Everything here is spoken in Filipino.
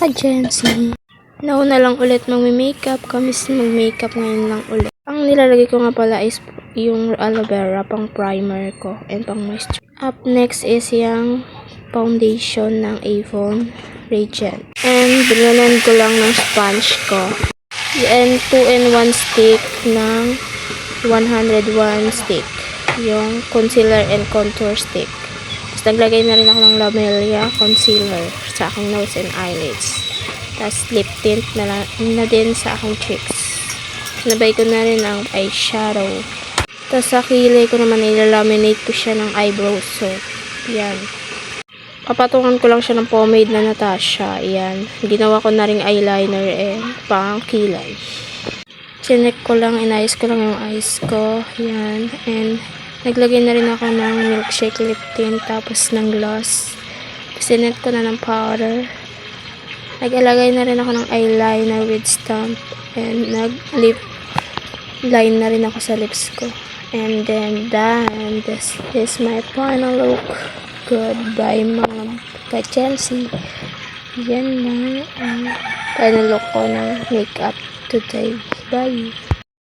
ka-Jency. Nauna lang ulit mag-makeup. Kami mag-makeup ngayon lang ulit. Ang nilalagay ko nga pala is yung aloe vera pang primer ko and pang moisture. Up next is yung foundation ng Avon Radiant. And binanan ko lang ng sponge ko. And 2-in-1 stick ng 101 stick. Yung concealer and contour stick. Tapos naglagay na rin ako ng Lamelia concealer sa aking nose and eyelids. Tapos lip tint na din sa aking cheeks. Sinabay ko na rin ang eyeshadow. Tapos sa kilay ko naman ilalaminate ko siya ng eyebrow soap. Yan. Papatungan ko lang siya ng pomade na Natasha. Yan. Ginawa ko na rin eyeliner and pang kilay. Chinek ko lang, inayos ko lang yung eyes ko. Yan. And naglagay na rin ako ng milkshake lip tint tapos ng gloss. Sinet ko na ng powder. Nag-alagay na rin ako ng eyeliner with stamp. And nag-lip line na rin ako sa lips ko. And then done. This is my final look. Goodbye mga ka-Chelsea. Yan na ang final look ko ng makeup today. Bye!